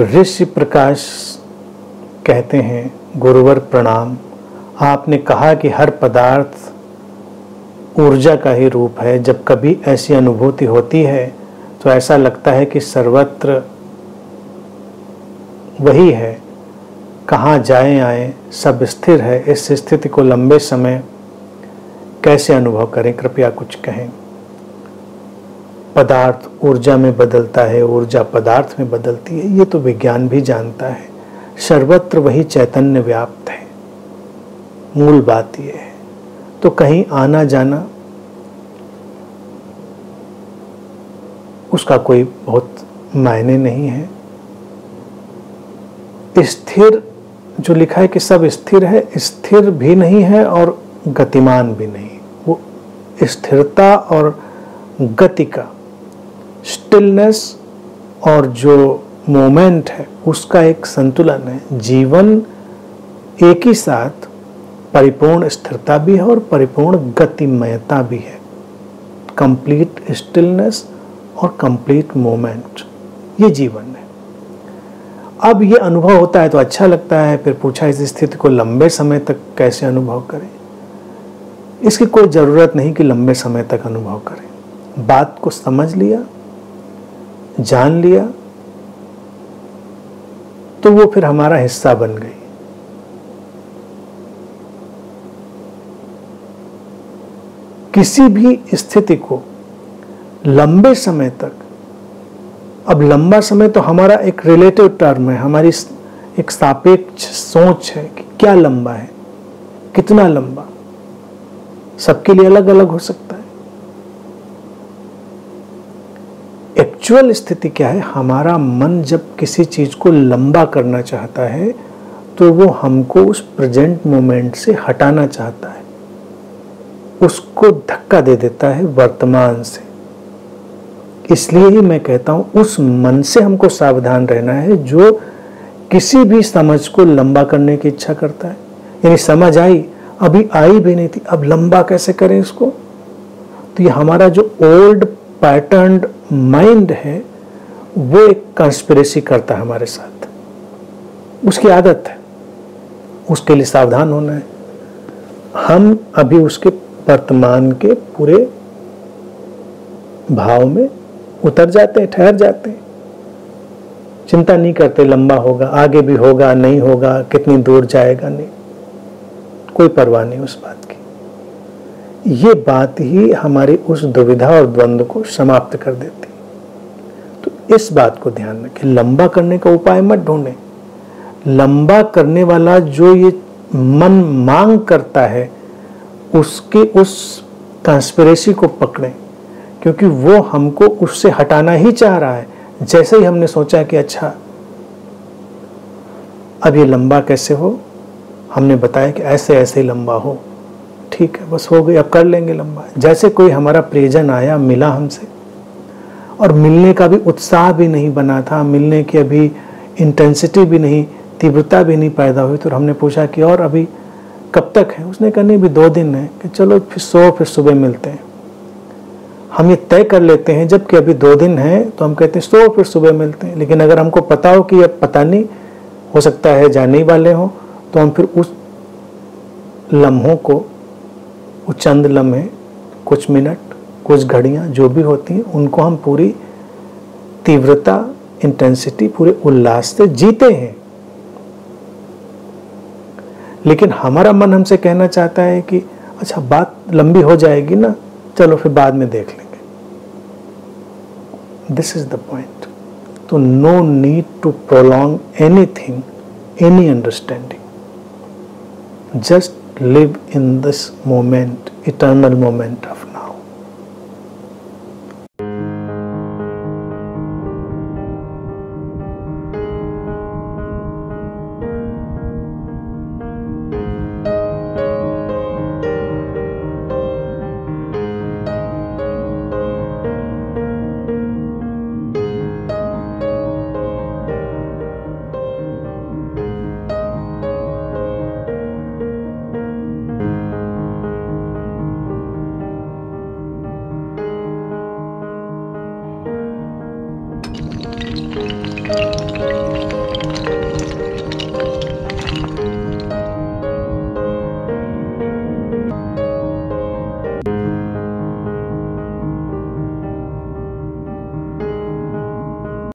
ऋषि प्रकाश कहते हैं, गुरुवर प्रणाम। आपने कहा कि हर पदार्थ ऊर्जा का ही रूप है। जब कभी ऐसी अनुभूति होती है तो ऐसा लगता है कि सर्वत्र वही है, कहाँ जाए आए सब स्थिर है। इस स्थिति को लंबे समय कैसे अनुभव करें, कृपया कुछ कहें। पदार्थ ऊर्जा में बदलता है, ऊर्जा पदार्थ में बदलती है, ये तो विज्ञान भी जानता है। सर्वत्र वही चैतन्य व्याप्त है, मूल बात ये है। तो कहीं आना जाना उसका कोई बहुत मायने नहीं है। स्थिर जो लिखा है कि सब स्थिर है, स्थिर भी नहीं है और गतिमान भी नहीं। वो स्थिरता और गति का, स्टिलनेस और जो मोमेंट है उसका एक संतुलन है। जीवन एक ही साथ परिपूर्ण स्थिरता भी है और परिपूर्ण गतिमयता भी है। कंप्लीट स्टिलनेस और कंप्लीट मोमेंट, ये जीवन है। अब ये अनुभव होता है तो अच्छा लगता है। फिर पूछा इस स्थिति को लंबे समय तक कैसे अनुभव करें। इसकी कोई ज़रूरत नहीं कि लंबे समय तक अनुभव करें। बात को समझ लिया, जान लिया तो वो फिर हमारा हिस्सा बन गई। किसी भी स्थिति को लंबे समय तक, अब लंबा समय तो हमारा एक रिलेटिव टर्म है, हमारी एक सापेक्ष सोच है कि क्या लंबा है, कितना लंबा, सबके लिए अलग अलग हो सकता है। एक्चुअल स्थिति क्या है, हमारा मन जब किसी चीज को लंबा करना चाहता है तो वो हमको उस प्रेजेंट मोमेंट से हटाना चाहता है, उसको धक्का दे देता है वर्तमान से। इसलिए ही मैं कहता हूं उस मन से हमको सावधान रहना है जो किसी भी समझ को लंबा करने की इच्छा करता है। यानी समझ आई, अभी आई भी नहीं थी, अब लंबा कैसे करें इसको। तो ये हमारा जो ओल्ड पैटर्न्ड माइंड है वो एक कंस्पिरेसी करता है हमारे साथ, उसकी आदत है, उसके लिए सावधान होना है। हम अभी उसके वर्तमान के पूरे भाव में उतर जाते हैं, ठहर जाते हैं, चिंता नहीं करते लंबा होगा, आगे भी होगा, नहीं होगा, कितनी दूर जाएगा, नहीं, कोई परवाह नहीं उस बात की। ये बात ही हमारी उस दुविधा और द्वंद्व को समाप्त कर देती। तो इस बात को ध्यान रखें, लंबा करने का उपाय मत ढूंढें। लंबा करने वाला जो ये मन मांग करता है उसके उस कंस्पिरेसी को पकड़ें, क्योंकि वो हमको उससे हटाना ही चाह रहा है। जैसे ही हमने सोचा कि अच्छा अब ये लंबा कैसे हो, हमने बताया कि ऐसे ऐसे लंबा हो, ठीक है, बस हो गई, अब कर लेंगे लंबा। जैसे कोई हमारा प्रियजन आया, मिला हमसे, और मिलने का भी उत्साह भी नहीं बना था, मिलने की अभी इंटेंसिटी भी नहीं, तीव्रता भी नहीं पैदा हुई, तो हमने पूछा कि और अभी कब तक है। उसने कहा नहीं, अभी 2 दिन है, कि चलो फिर सुबह मिलते हैं। हम ये तय कर लेते हैं, जबकि अभी 2 दिन है तो हम कहते हैं फिर सुबह मिलते हैं। लेकिन अगर हमको पता हो कि अब पता नहीं, हो सकता है जाने ही वाले हों, तो हम फिर उस लम्हों को, वो चंद लम्हे, कुछ मिनट, कुछ घड़ियां जो भी होती हैं, उनको हम पूरी तीव्रता, इंटेंसिटी, पूरे उल्लास से जीते हैं। लेकिन हमारा मन हमसे कहना चाहता है कि अच्छा बात लंबी हो जाएगी ना, चलो फिर बाद में देख लेंगे। This is the point. तो no need to prolong anything, any understanding. Just live in this moment, eternal moment of